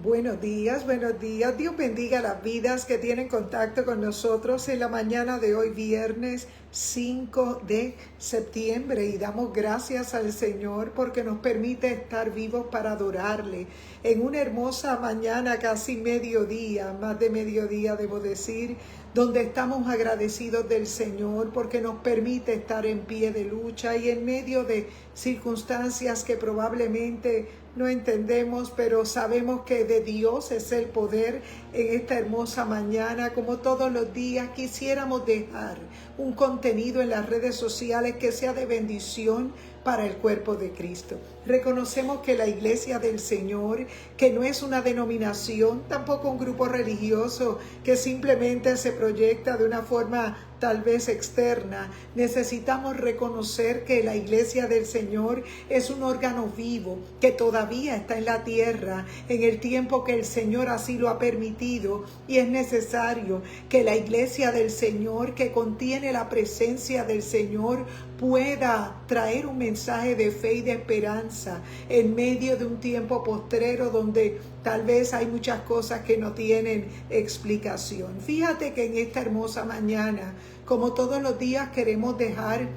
Buenos días, buenos días. Dios bendiga las vidas que tienen contacto con nosotros en la mañana de hoy, viernes 5 de septiembre. Y damos gracias al Señor porque nos permite estar vivos para adorarle. En una hermosa mañana, casi mediodía, más de mediodía debo decir, donde estamos agradecidos del Señor porque nos permite estar en pie de lucha y en medio de circunstancias que probablemente no entendemos, pero sabemos que de Dios es el poder. En esta hermosa mañana, como todos los días, quisiéramos dejar un contenido en las redes sociales que sea de bendición para el cuerpo de Cristo. Reconocemos que la Iglesia del Señor, que no es una denominación, tampoco un grupo religioso que simplemente se proyecta de una forma tal vez externa, necesitamos reconocer que la Iglesia del Señor es un órgano vivo que todavía está en la tierra en el tiempo que el Señor así lo ha permitido, y es necesario que la Iglesia del Señor, que contiene la presencia del Señor, pueda traer un mensaje de fe y de esperanza en medio de un tiempo postrero donde tal vez hay muchas cosas que no tienen explicación. Fíjate que en esta hermosa mañana, como todos los días, queremos dejar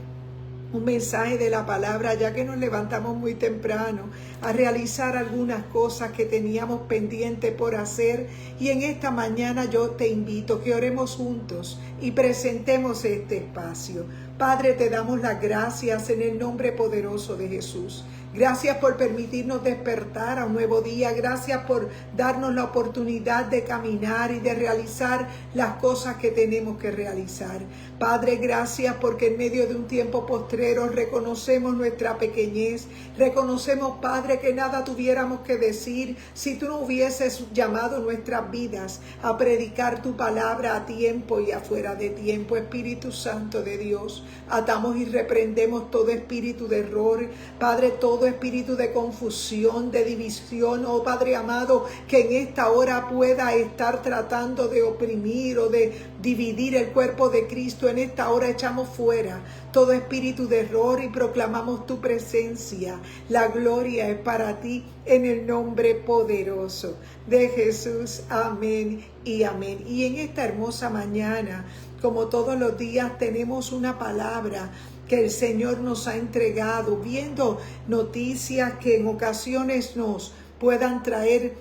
un mensaje de la palabra, ya que nos levantamos muy temprano a realizar algunas cosas que teníamos pendiente por hacer, y en esta mañana yo te invito que oremos juntos y presentemos este espacio. Padre, te damos las gracias en el nombre poderoso de Jesús. Gracias por permitirnos despertar a un nuevo día. Gracias por darnos la oportunidad de caminar y de realizar las cosas que tenemos que realizar. Padre, gracias porque en medio de un tiempo postrero reconocemos nuestra pequeñez. Reconocemos, Padre, que nada tuviéramos que decir si tú no hubieses llamado nuestras vidas a predicar tu palabra a tiempo y afuera de tiempo. Espíritu Santo de Dios, atamos y reprendemos todo espíritu de error, Padre, todo espíritu de confusión, de división, oh Padre amado, que en esta hora pueda estar tratando de oprimir o de dividir el cuerpo de Cristo. En esta hora echamos fuera todo espíritu de error y proclamamos tu presencia. La gloria es para ti en el nombre poderoso de Jesús. Amén y amén. Y en esta hermosa mañana, como todos los días, tenemos una palabra que el Señor nos ha entregado, viendo noticias que en ocasiones nos puedan traer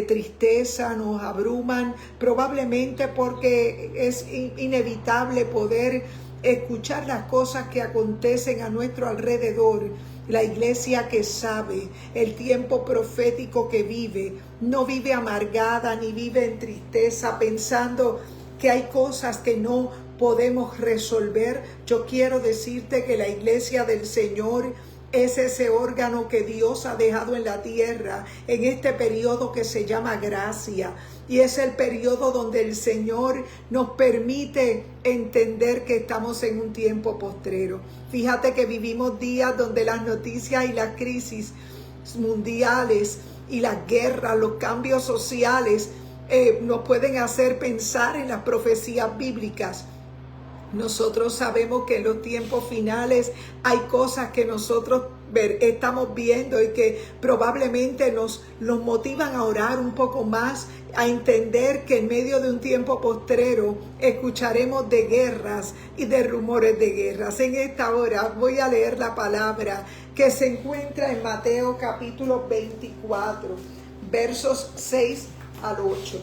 tristeza, nos abruman, probablemente porque es inevitable poder escuchar las cosas que acontecen a nuestro alrededor. La iglesia que sabe el tiempo profético que vive, no vive amargada ni vive en tristeza pensando que hay cosas que no podemos resolver. Yo quiero decirte que la iglesia del Señor es ese órgano que Dios ha dejado en la tierra en este periodo que se llama gracia, y es el periodo donde el Señor nos permite entender que estamos en un tiempo postrero. Fíjate que vivimos días donde las noticias y las crisis mundiales y las guerras, los cambios sociales nos pueden hacer pensar en las profecías bíblicas. Nosotros sabemos que en los tiempos finales hay cosas que nosotros estamos viendo y que probablemente nos motivan a orar un poco más, a entender que en medio de un tiempo postrero escucharemos de guerras y de rumores de guerras. En esta hora voy a leer la palabra que se encuentra en Mateo capítulo 24, versos 6 al 8.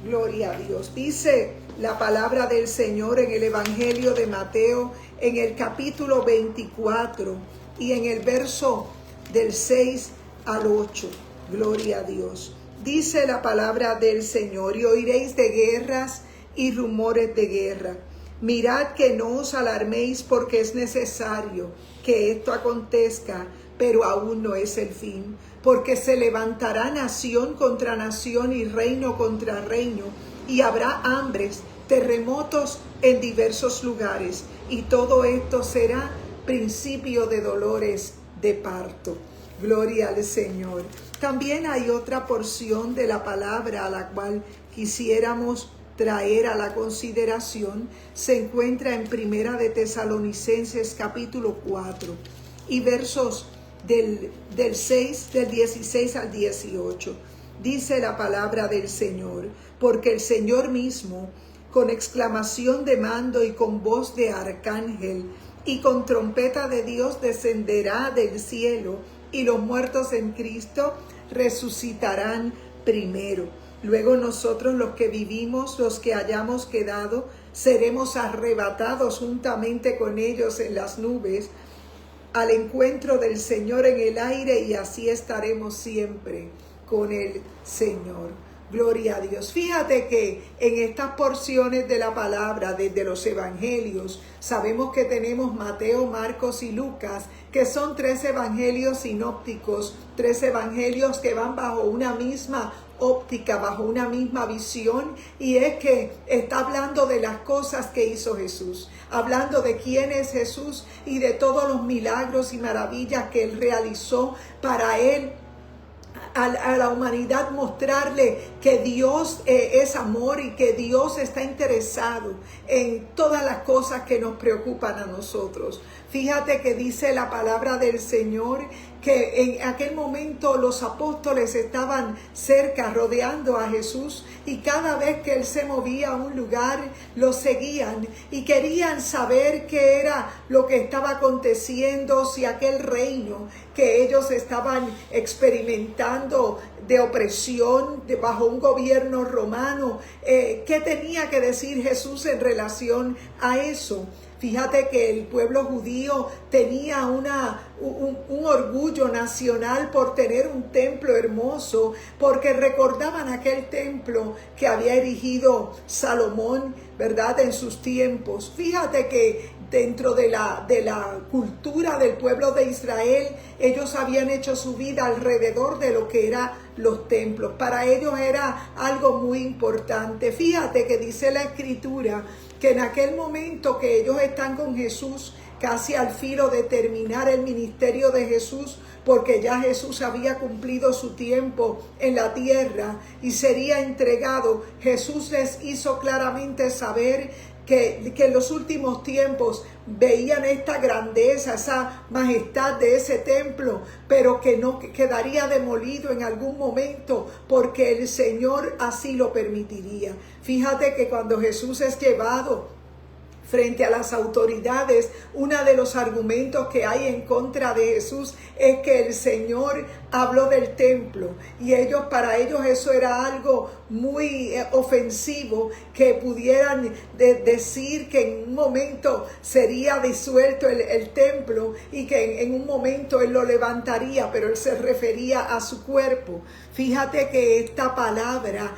Gloria a Dios. Dice la palabra del Señor en el Evangelio de Mateo, en el capítulo 24 y en el verso del 6 al 8. Gloria a Dios. Dice la palabra del Señor: y oiréis de guerras y rumores de guerra. Mirad que no os alarméis, porque es necesario que esto acontezca, pero aún no es el fin. Porque se levantará nación contra nación y reino contra reino, y habrá hambres, terremotos en diversos lugares, y todo esto será principio de dolores de parto. Gloria al Señor. También hay otra porción de la palabra a la cual quisiéramos traer a la consideración. Se encuentra en Primera de Tesalonicenses capítulo 4 y versos del 16 al 18. dice la palabra del Señor, porque el Señor mismo, con exclamación de mando y con voz de arcángel y con trompeta de Dios, descenderá del cielo, y los muertos en Cristo resucitarán primero. Luego nosotros, los que vivimos, los que hayamos quedado, seremos arrebatados juntamente con ellos en las nubes al encuentro del Señor en el aire, y así estaremos siempre con el Señor. Gloria a Dios. Fíjate que en estas porciones de la palabra, desde los evangelios, sabemos que tenemos Mateo, Marcos y Lucas, que son 3 evangelios sinópticos, 3 evangelios que van bajo una misma óptica, bajo una misma visión, y es que está hablando de las cosas que hizo Jesús, hablando de quién es Jesús y de todos los milagros y maravillas que Él realizó para Él, a la humanidad, mostrarle que Dios es amor y que Dios está interesado en todas las cosas que nos preocupan a nosotros. Fíjate que dice la palabra del Señor que en aquel momento los apóstoles estaban cerca, rodeando a Jesús, y cada vez que Él se movía a un lugar, lo seguían y querían saber qué era lo que estaba aconteciendo, si aquel reino que ellos estaban experimentando de opresión, bajo un gobierno romano, ¿qué tenía que decir Jesús en relación a eso? Fíjate que el pueblo judío tenía un orgullo nacional por tener un templo hermoso, porque recordaban aquel templo que había erigido Salomón, ¿verdad?, en sus tiempos. Fíjate que dentro de la cultura del pueblo de Israel, ellos habían hecho su vida alrededor de lo que eran los templos. Para ellos era algo muy importante. Fíjate que dice la Escritura que en aquel momento que ellos están con Jesús, casi al filo de terminar el ministerio de Jesús, porque ya Jesús había cumplido su tiempo en la tierra y sería entregado, Jesús les hizo claramente saber que en los últimos tiempos veían esta grandeza, esa majestad de ese templo, pero que no quedaría demolido en algún momento, porque el Señor así lo permitiría. Fíjate que cuando Jesús es llevado frente a las autoridades, uno de los argumentos que hay en contra de Jesús es que el Señor habló del templo, y para ellos eso era algo muy ofensivo, que pudieran decir que en un momento sería disuelto el templo y que en un momento Él lo levantaría, pero Él se refería a su cuerpo. Fíjate que esta palabra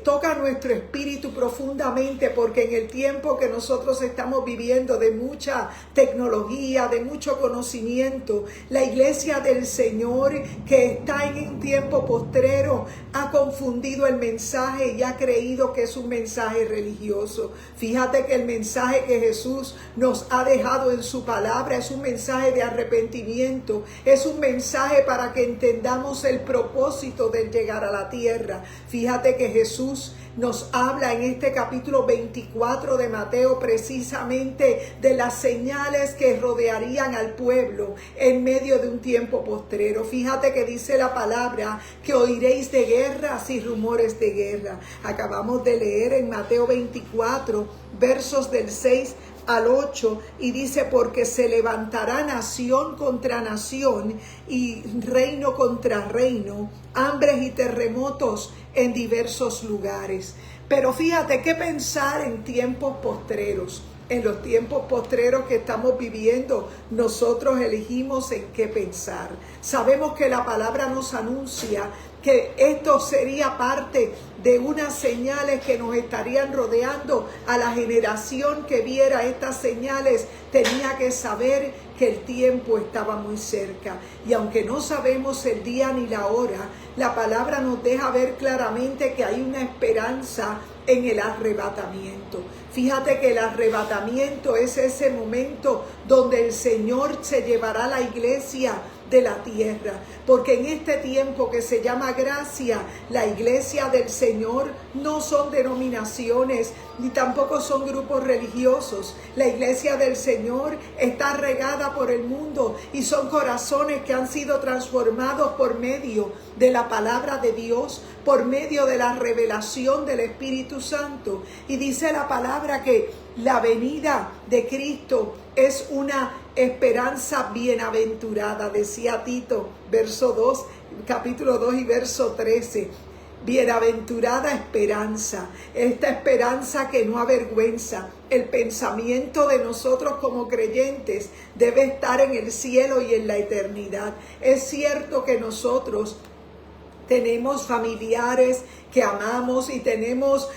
toca nuestro espíritu profundamente, porque en el tiempo que nosotros estamos viviendo de mucha tecnología, de mucho conocimiento, la iglesia del Señor, que está en un tiempo postrero, ha confundido el mensaje y ha creído que es un mensaje religioso. Fíjate que el mensaje que Jesús nos ha dejado en su palabra es un mensaje de arrepentimiento, es un mensaje para que entendamos el propósito del llegar a la tierra. Fíjate que Jesús nos habla en este capítulo 24 de Mateo precisamente de las señales que rodearían al pueblo en medio de un tiempo postrero. Fíjate que dice la palabra que oiréis de guerras y rumores de guerra. Acabamos de leer en Mateo 24 versos del 6 al 8, y dice: porque se levantará nación contra nación y reino contra reino, hambres y terremotos en diversos lugares. Pero fíjate, ¿qué pensar en tiempos postreros? En los tiempos postreros que estamos viviendo, nosotros elegimos en qué pensar. Sabemos que la palabra nos anuncia que esto sería parte de unas señales que nos estarían rodeando. A la generación que viera estas señales tenía que saber que el tiempo estaba muy cerca. Y aunque no sabemos el día ni la hora, la palabra nos deja ver claramente que hay una esperanza en el arrebatamiento. Fíjate que el arrebatamiento es ese momento donde el Señor se llevará a la iglesia de la tierra, porque en este tiempo que se llama gracia, la iglesia del Señor no son denominaciones, ni tampoco son grupos religiosos. La iglesia del Señor está regada por el mundo y son corazones que han sido transformados por medio de la palabra de Dios, por medio de la revelación del Espíritu Santo. Y dice la palabra que la venida de Cristo es una esperanza bienaventurada, decía Tito, capítulo 2 y verso 13. Bienaventurada esperanza, esta esperanza que no avergüenza. El pensamiento de nosotros como creyentes debe estar en el cielo y en la eternidad. Es cierto que nosotros tenemos familiares que amamos y tenemos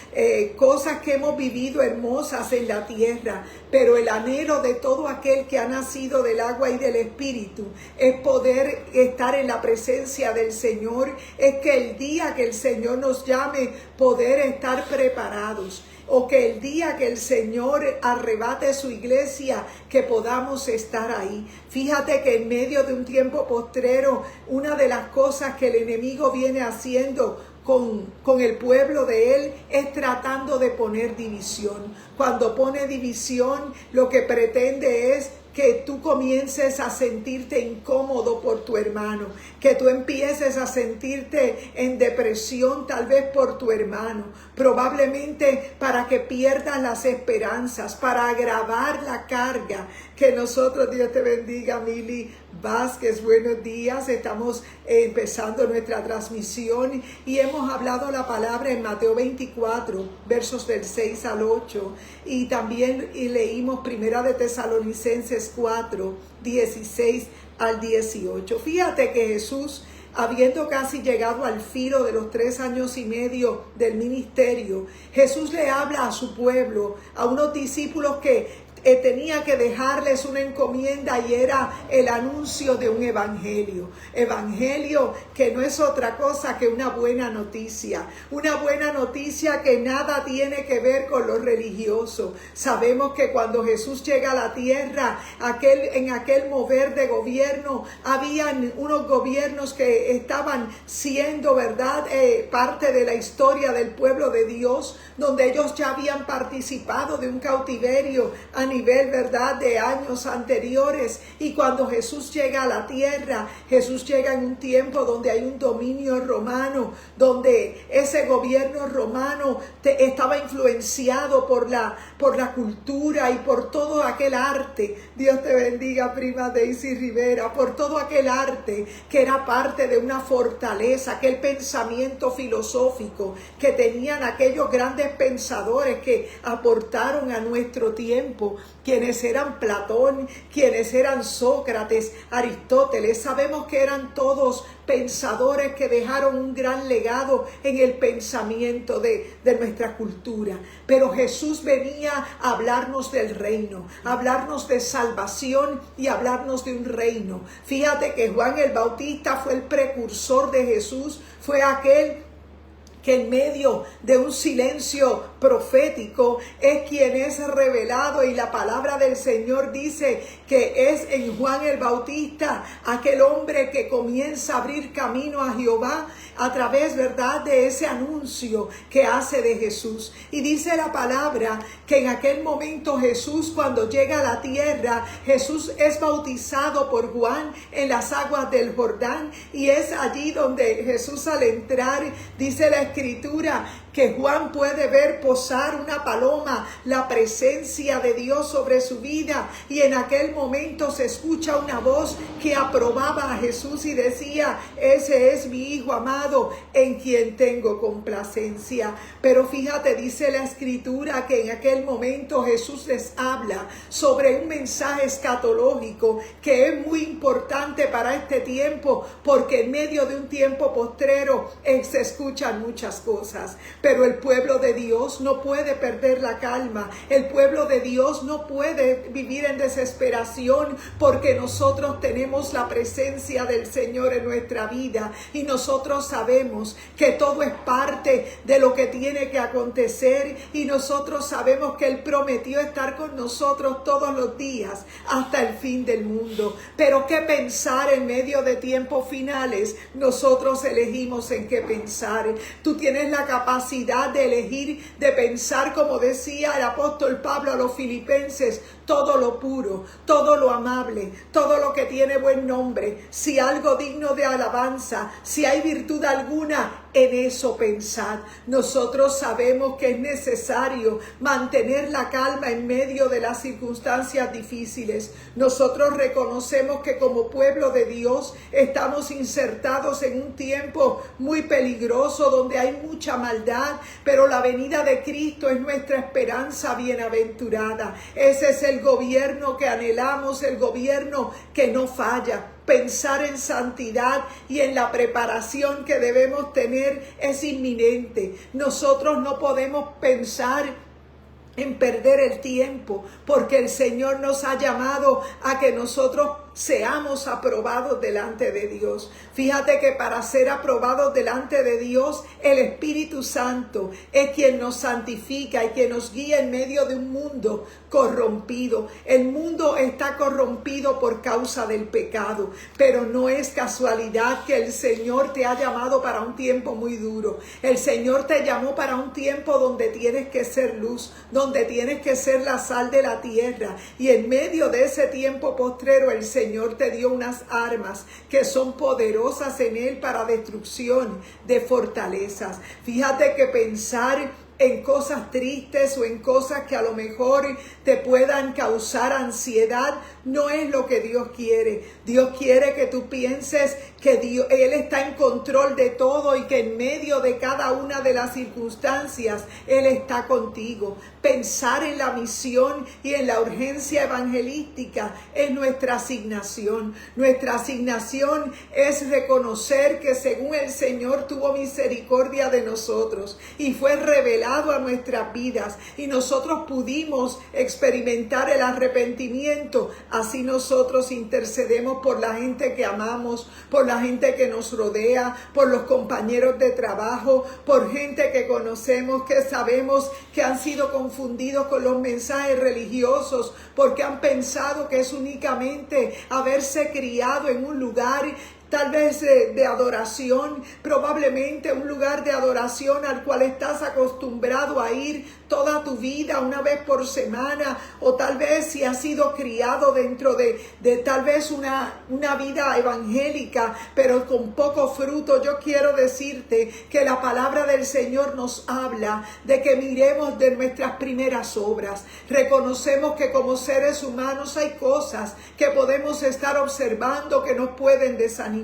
cosas que hemos vivido hermosas en la tierra, pero el anhelo de todo aquel que ha nacido del agua y del Espíritu es poder estar en la presencia del Señor, es que el día que el Señor nos llame, poder estar preparados. O que el día que el Señor arrebate su iglesia, que podamos estar ahí. Fíjate que en medio de un tiempo postrero, una de las cosas que el enemigo viene haciendo con el pueblo de él es tratando de poner división. Cuando pone división, lo que pretende es que tú comiences a sentirte incómodo por tu hermano, que tú empieces a sentirte en depresión tal vez por tu hermano, probablemente para que pierdas las esperanzas, para agravar la carga que nosotros, Dios te bendiga, Mili Vázquez, buenos días, estamos empezando nuestra transmisión y hemos hablado la palabra en Mateo 24, versos del 6 al 8 y también leímos Primera de Tesalonicenses 4, 16 al 18. Fíjate que Jesús, habiendo casi llegado al filo de los 3 años y medio del ministerio, Jesús le habla a su pueblo, a unos discípulos que tenía que dejarles una encomienda y era el anuncio de un evangelio que no es otra cosa que una buena noticia que nada tiene que ver con lo religioso. Sabemos que cuando Jesús llega a la tierra, en aquel mover de gobierno, habían unos gobiernos que estaban siendo, ¿verdad?, parte de la historia del pueblo de Dios, donde ellos ya habían participado de un cautiverio a nivel, ¿verdad?, de años anteriores. Y cuando Jesús llega a la tierra, Jesús llega en un tiempo donde hay un dominio romano, donde ese gobierno romano estaba influenciado por la cultura y por todo aquel arte. Dios te bendiga, prima Daisy Rivera, por todo aquel arte que era parte de una fortaleza, aquel pensamiento filosófico que tenían aquellos grandes pensadores que aportaron a nuestro tiempo, quienes eran Platón, quienes eran Sócrates, Aristóteles. Sabemos que eran todos pensadores que dejaron un gran legado en el pensamiento de nuestra cultura. Pero Jesús venía a hablarnos del reino, a hablarnos de salvación y a hablarnos de un reino. Fíjate que Juan el Bautista fue el precursor de Jesús, fue aquel que en medio de un silencio profético es quien es revelado, y la palabra del Señor dice que es en Juan el Bautista aquel hombre que comienza a abrir camino a Jehová a través, ¿verdad?, de ese anuncio que hace de Jesús. Y dice la palabra que en aquel momento Jesús, cuando llega a la tierra, Jesús es bautizado por Juan en las aguas del Jordán, y es allí donde Jesús, al entrar, dice la Escritura que Juan puede ver posar una paloma, la presencia de Dios sobre su vida, y en aquel momento se escucha una voz que aprobaba a Jesús y decía: ese es mi Hijo amado en quien tengo complacencia. Pero fíjate, dice la Escritura que en aquel momento Jesús les habla sobre un mensaje escatológico que es muy importante para este tiempo, porque en medio de un tiempo postrero se escuchan muchas muchas cosas, pero el pueblo de Dios no puede perder la calma. El pueblo de Dios no puede vivir en desesperación, porque nosotros tenemos la presencia del Señor en nuestra vida y nosotros sabemos que todo es parte de lo que tiene que acontecer, y nosotros sabemos que Él prometió estar con nosotros todos los días hasta el fin del mundo. Pero ¿qué pensar en medio de tiempos finales? Nosotros elegimos en qué pensar. Tú tienes la capacidad de elegir, de pensar, como decía el apóstol Pablo a los filipenses, todo lo puro, todo lo amable, todo lo que tiene buen nombre, si algo digno de alabanza, si hay virtud alguna, en eso pensad. Nosotros sabemos que es necesario mantener la calma en medio de las circunstancias difíciles. Nosotros reconocemos que como pueblo de Dios estamos insertados en un tiempo muy peligroso donde hay mucha maldad, pero la venida de Cristo es nuestra esperanza bienaventurada. Ese es el gobierno que anhelamos, el gobierno que no falla. Pensar en santidad y en la preparación que debemos tener es inminente. Nosotros no podemos pensar en perder el tiempo, porque el Señor nos ha llamado a que nosotros seamos aprobados delante de Dios. Fíjate que para ser aprobados delante de Dios, el Espíritu Santo es quien nos santifica y quien nos guía en medio de un mundo corrompido. El mundo está corrompido por causa del pecado, pero no es casualidad que el Señor te ha llamado para un tiempo muy duro. El Señor te llamó para un tiempo donde tienes que ser luz, donde tienes que ser la sal de la tierra, y en medio de ese tiempo postrero el Señor te dio unas armas que son poderosas en Él para destrucción de fortalezas. Fíjate que pensar en cosas tristes o en cosas que a lo mejor te puedan causar ansiedad no es lo que Dios quiere. Dios quiere que tú pienses que Él está en control de todo y que en medio de cada una de las circunstancias Él está contigo. Pensar en la misión y en la urgencia evangelística es nuestra asignación. Nuestra asignación es reconocer que según el Señor tuvo misericordia de nosotros y fue revelado a nuestras vidas y nosotros pudimos experimentar el arrepentimiento, así nosotros intercedemos por la gente que amamos, por la gente que nos rodea, por los compañeros de trabajo, por gente que conocemos, que sabemos que han sido confundidos con los mensajes religiosos porque han pensado que es únicamente haberse criado en un lugar tal vez de adoración, probablemente un lugar de adoración al cual estás acostumbrado a ir toda tu vida, una vez por semana, o tal vez si has sido criado dentro de tal vez una vida evangélica, pero con poco fruto. Yo quiero decirte que la palabra del Señor nos habla de que miremos de nuestras primeras obras. Reconocemos que como seres humanos hay cosas que podemos estar observando que nos pueden desanimar,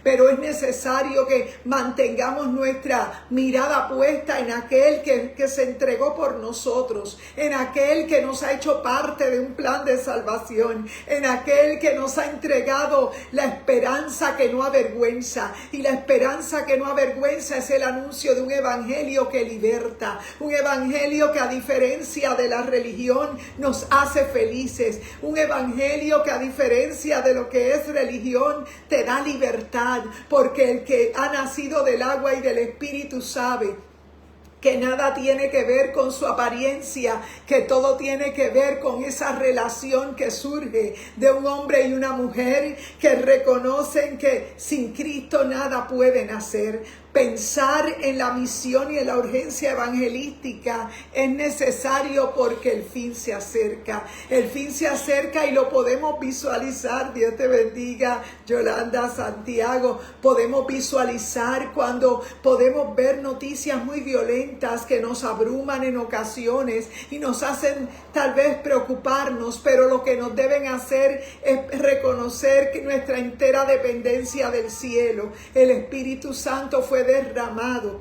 pero es necesario que mantengamos nuestra mirada puesta en aquel que se entregó por nosotros, en aquel que nos ha hecho parte de un plan de salvación, en aquel que nos ha entregado la esperanza que no avergüenza, y la esperanza que no avergüenza es el anuncio de un evangelio que liberta, un evangelio que a diferencia de la religión nos hace felices, un evangelio que a diferencia de lo que es religión te da libertad, porque el que ha nacido del agua y del Espíritu sabe que nada tiene que ver con su apariencia, que todo tiene que ver con esa relación que surge de un hombre y una mujer que reconocen que sin Cristo nada pueden hacer. Pensar en la misión y en la urgencia evangelística es necesario porque el fin se acerca. El fin se acerca y lo podemos visualizar. Dios te bendiga, Yolanda, Santiago. Podemos visualizar cuando podemos ver noticias muy violentas que nos abruman en ocasiones y nos hacen tal vez preocuparnos, pero lo que nos deben hacer es reconocer que nuestra entera dependencia del cielo. El Espíritu Santo fue derramado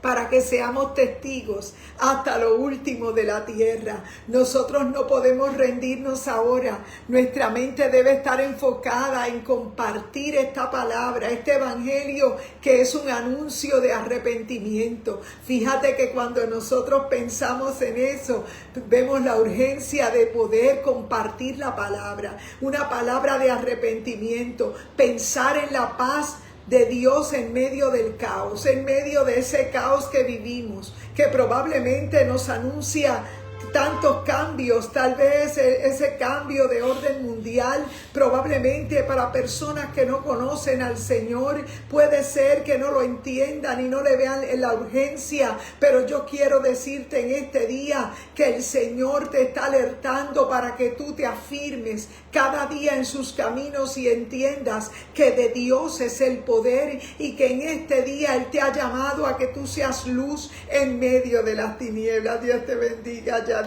para que seamos testigos hasta lo último de la tierra. Nosotros no podemos rendirnos ahora. Nuestra mente debe estar enfocada en compartir esta palabra, este evangelio que es un anuncio de arrepentimiento. Fíjate que cuando nosotros pensamos en eso, vemos la urgencia de poder compartir la palabra, una palabra de arrepentimiento, pensar en la paz de Dios en medio del caos, en medio de ese caos que vivimos, que probablemente nos anuncia tantos cambios, tal vez ese cambio de orden mundial, probablemente para personas que no conocen al Señor, puede ser que no lo entiendan y no le vean en la urgencia, pero yo quiero decirte en este día que el Señor te está alertando para que tú te afirmes cada día en sus caminos y entiendas que de Dios es el poder y que en este día Él te ha llamado a que tú seas luz en medio de las tinieblas. Dios te bendiga, Yadira.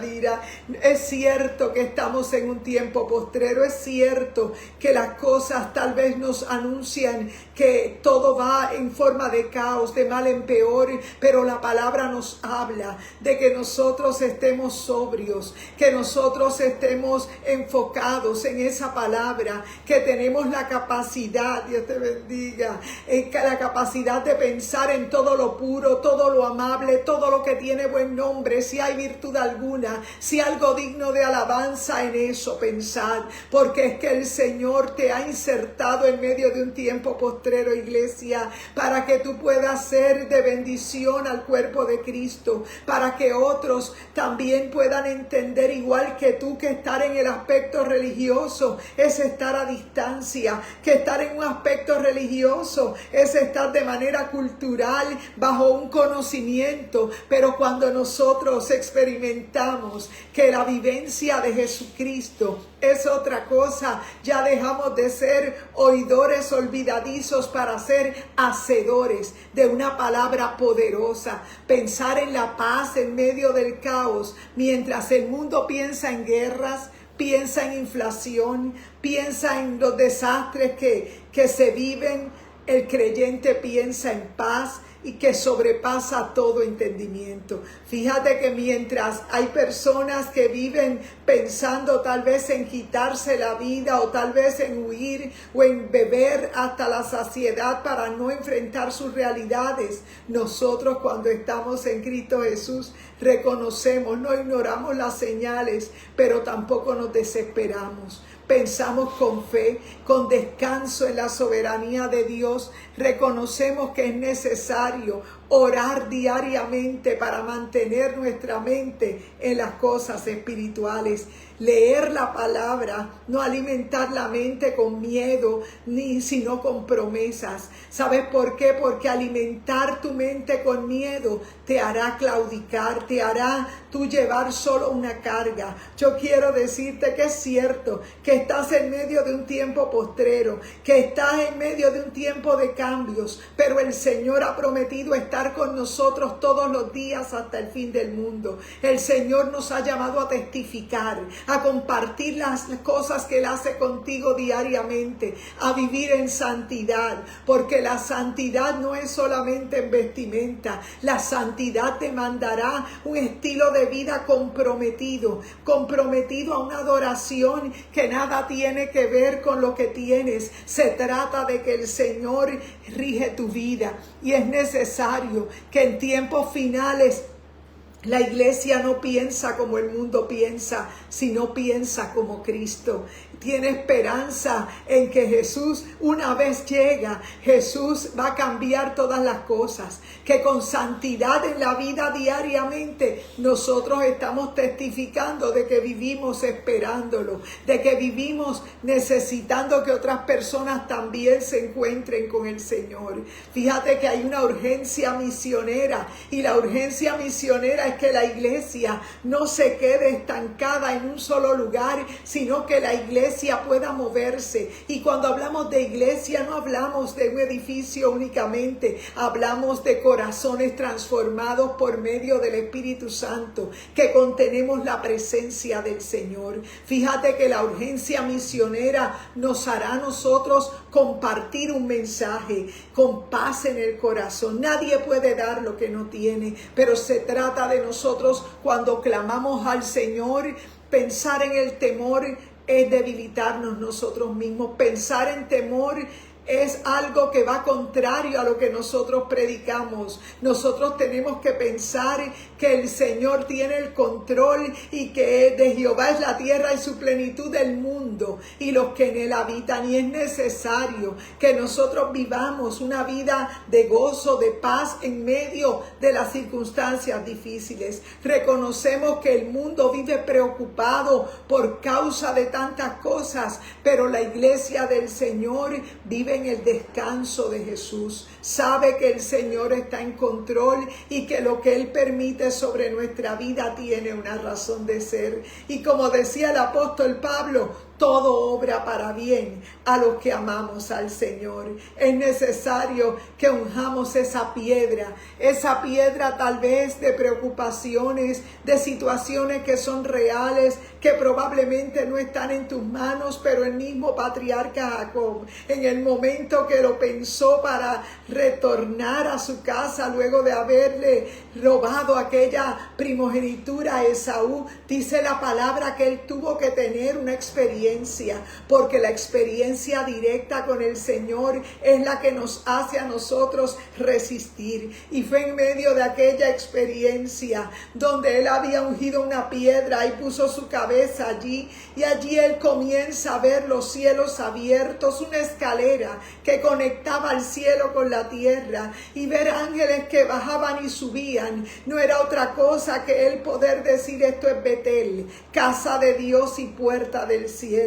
Es cierto que estamos en un tiempo postrero, es cierto que las cosas tal vez nos anuncian que todo va en forma de caos, de mal en peor, pero la palabra nos habla de que nosotros estemos sobrios, que nosotros estemos enfocados en esa palabra, que tenemos la capacidad, Dios te bendiga, la capacidad de pensar en todo lo puro, todo lo amable, todo lo que tiene buen nombre, si hay virtud alguna, si algo digno de alabanza, en eso pensad, porque es que el Señor te ha insertado en medio de un tiempo postrero, iglesia, para que tú puedas ser de bendición al cuerpo de Cristo, para que otros también puedan entender igual que tú que estar en el aspecto religioso es estar a distancia, que estar en un aspecto religioso es estar de manera cultural bajo un conocimiento, pero cuando nosotros experimentamos que la vivencia de Jesucristo es otra cosa, ya dejamos de ser oidores olvidadizos para ser hacedores de una palabra poderosa, pensar en la paz en medio del caos, mientras el mundo piensa en guerras, piensa en inflación, piensa en los desastres que se viven. El creyente piensa en paz y que sobrepasa todo entendimiento. Fíjate que mientras hay personas que viven pensando tal vez en quitarse la vida o tal vez en huir o en beber hasta la saciedad para no enfrentar sus realidades, nosotros cuando estamos en Cristo Jesús reconocemos, no ignoramos las señales, pero tampoco nos desesperamos. Pensamos con fe, con descanso en la soberanía de Dios. Reconocemos que es necesario orar diariamente para mantener nuestra mente en las cosas espirituales. Leer la palabra, no alimentar la mente con miedo, sino con promesas. ¿Sabes por qué? Porque alimentar tu mente con miedo te hará claudicar, te hará tú llevar solo una carga. Yo quiero decirte que es cierto que estás en medio de un tiempo postrero, que estás en medio de un tiempo de cambios, pero el Señor ha prometido estar con nosotros todos los días hasta el fin del mundo. El Señor nos ha llamado a testificar, a compartir las cosas que Él hace contigo diariamente, a vivir en santidad, porque la santidad no es solamente en vestimenta, la santidad demandará un estilo de vida comprometido a una adoración que nada tiene que ver con lo que tienes. Se trata de que el Señor rige tu vida y es necesario que en tiempos finales la iglesia no piensa como el mundo piensa, sino piensa como Cristo. Tiene esperanza en que Jesús, una vez llega, Jesús va a cambiar todas las cosas. Que con santidad en la vida diariamente nosotros estamos testificando de que vivimos esperándolo, de que vivimos necesitando que otras personas también se encuentren con el Señor. Fíjate que hay una urgencia misionera y la urgencia misionera es que la iglesia no se quede estancada en un solo lugar, sino que la iglesia iglesia pueda moverse. Y cuando hablamos de iglesia no hablamos de un edificio únicamente, hablamos de corazones transformados por medio del Espíritu Santo, que contenemos la presencia del Señor. Fíjate que la urgencia misionera nos hará a nosotros compartir un mensaje con paz en el corazón. Nadie puede dar lo que no tiene, pero se trata de nosotros cuando clamamos al Señor. Pensar en el temor es debilitarnos nosotros mismos. Pensar en temor es algo que va contrario a lo que nosotros predicamos. Nosotros tenemos que pensar que el Señor tiene el control y que de Jehová es la tierra y su plenitud del mundo y los que en él habitan. Y es necesario que nosotros vivamos una vida de gozo, de paz en medio de las circunstancias difíciles. Reconocemos que el mundo vive preocupado por causa de tantas cosas, pero la iglesia del Señor vive en el descanso de Jesús. Sabe que el Señor está en control y que lo que Él permite sobre nuestra vida tiene una razón de ser. Y como decía el apóstol Pablo, todo obra para bien a los que amamos al Señor. Es necesario que unjamos esa piedra tal vez de preocupaciones, de situaciones que son reales, que probablemente no están en tus manos, pero el mismo patriarca Jacob, en el momento que lo pensó para retornar a su casa luego de haberle robado aquella primogenitura a Esaú, dice la palabra que él tuvo que tener una experiencia, porque la experiencia directa con el Señor es la que nos hace a nosotros resistir. Y fue en medio de aquella experiencia donde él había ungido una piedra y puso su cabeza allí, y allí él comienza a ver los cielos abiertos, una escalera que conectaba el cielo con la tierra, y ver ángeles que bajaban y subían. No era otra cosa que él poder decir: esto es Betel, casa de Dios y puerta del cielo.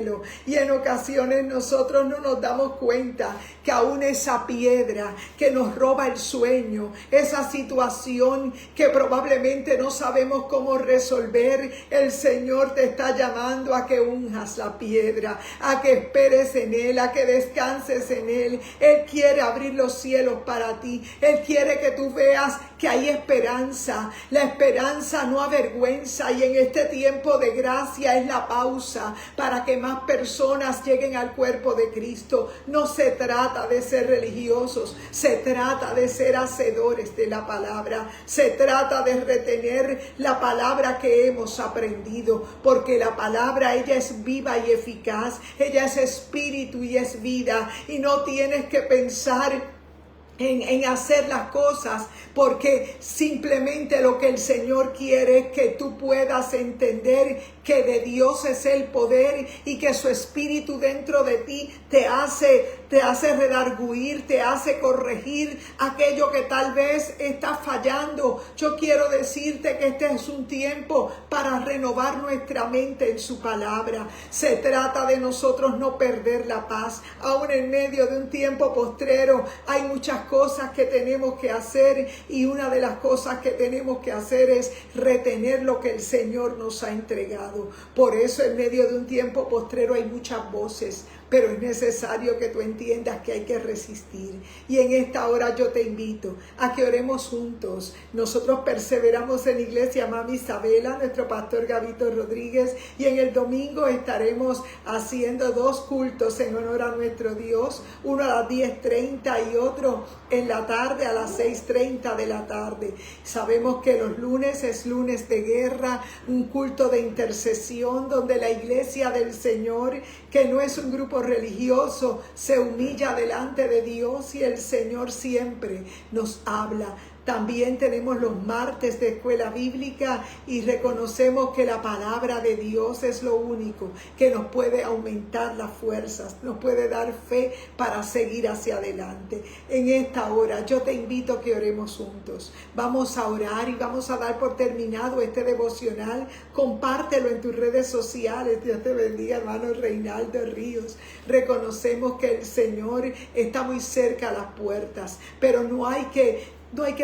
Y en ocasiones nosotros no nos damos cuenta que aún esa piedra que nos roba el sueño, esa situación que probablemente no sabemos cómo resolver, el Señor te está llamando a que unjas la piedra, a que esperes en Él, a que descanses en Él. Él quiere abrir los cielos para ti. Él quiere que tú veas que hay esperanza. La esperanza no avergüenza, y en este tiempo de gracia es la pausa para que más personas lleguen al cuerpo de Cristo. No se trata de ser religiosos, se trata de ser hacedores de la palabra, se trata de retener la palabra que hemos aprendido, porque la palabra, ella es viva y eficaz, ella es espíritu y es vida, y no tienes que pensar en hacer las cosas, porque simplemente lo que el Señor quiere es que tú puedas entender que de Dios es el poder y que su espíritu dentro de ti te hace redarguir, te hace corregir aquello que tal vez está fallando. Yo quiero decirte que este es un tiempo para renovar nuestra mente en su palabra. Se trata de nosotros no perder la paz. Aún en medio de un tiempo postrero hay muchas cosas que tenemos que hacer, y una de las cosas que tenemos que hacer es retener lo que el Señor nos ha entregado. Por eso en medio de un tiempo postrero hay muchas voces, pero es necesario que tú entiendas que hay que resistir. Y en esta hora yo te invito a que oremos juntos. Nosotros perseveramos en la iglesia Mami Isabela, nuestro pastor Gabito Rodríguez, y en el domingo estaremos haciendo 2 cultos en honor a nuestro Dios, uno a las 10:30 y otro en la tarde a las 6:30 de la tarde. Sabemos que los lunes es lunes de guerra, un culto de intercesión donde la iglesia del Señor, que no es un grupo religioso, se humilla delante de Dios, y el Señor siempre nos habla. También tenemos los martes de escuela bíblica, y reconocemos que la palabra de Dios es lo único que nos puede aumentar las fuerzas, nos puede dar fe para seguir hacia adelante. En esta hora yo te invito a que oremos juntos. Vamos a orar y vamos a dar por terminado este devocional. Compártelo en tus redes sociales. Dios te bendiga, hermano Reinaldo Ríos. Reconocemos que el Señor está muy cerca a las puertas, pero no hay que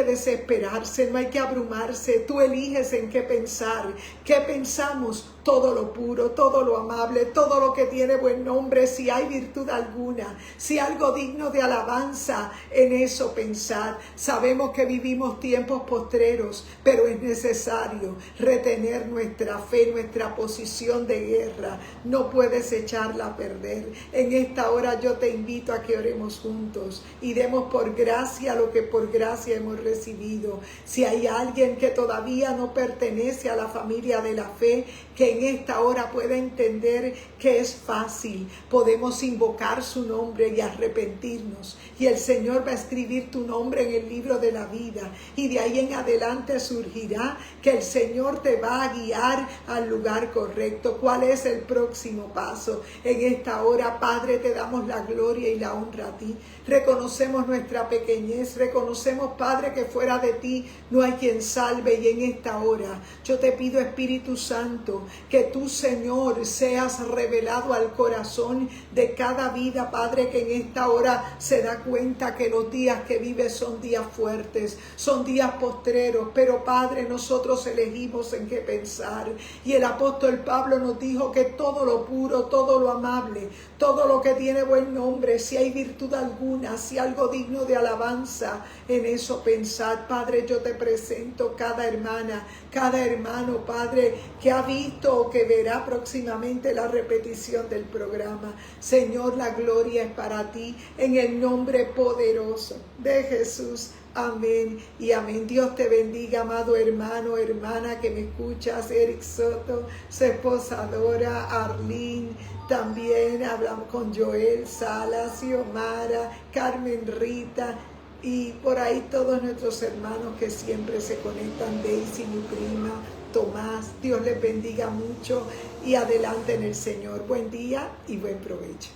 desesperarse, no hay que abrumarse. Tú eliges en qué pensar. ¿Qué pensamos? todo lo puro, todo lo amable, todo lo que tiene buen nombre, si hay virtud alguna, si algo digno de alabanza, en eso pensad. Sabemos que vivimos tiempos postreros, pero es necesario retener nuestra fe, nuestra posición de guerra. No puedes echarla a perder. En esta hora yo te invito a que oremos juntos y demos por gracia lo que por gracia hemos recibido. Si hay alguien que todavía no pertenece a la familia de la fe, que en esta hora pueda entender que es fácil. Podemos invocar su nombre y arrepentirnos, y el Señor va a escribir tu nombre en el libro de la vida, y de ahí en adelante surgirá que el Señor te va a guiar al lugar correcto. ¿Cuál es el próximo paso? En esta hora, Padre, te damos la gloria y la honra a ti. Reconocemos nuestra pequeñez, reconocemos, Padre, que fuera de ti no hay quien salve, y en esta hora yo te pido, Espíritu Santo, que tú, Señor, seas revelado al corazón de cada vida, Padre, que en esta hora se da cuenta que los días que vive son días fuertes, son días postreros, pero Padre, nosotros elegimos en qué pensar, y el apóstol Pablo nos dijo que todo lo puro, todo lo amable, todo lo que tiene buen nombre, si hay virtud alguna, si algo digno de alabanza, en eso pensad. Padre, yo te presento cada hermana, cada hermano, Padre, que ha visto o que verá próximamente la repetición del programa. Señor, la gloria es para ti, en el nombre poderoso de Jesús. Amén y amén. Dios te bendiga, amado hermano, hermana que me escuchas, Eric Soto, su esposa Dora, Arlene, también hablamos con Joel Salas, Xiomara, Carmen Rita, y por ahí todos nuestros hermanos que siempre se conectan, Daisy, mi prima, Tomás. Dios les bendiga mucho y adelante en el Señor. Buen día y buen provecho.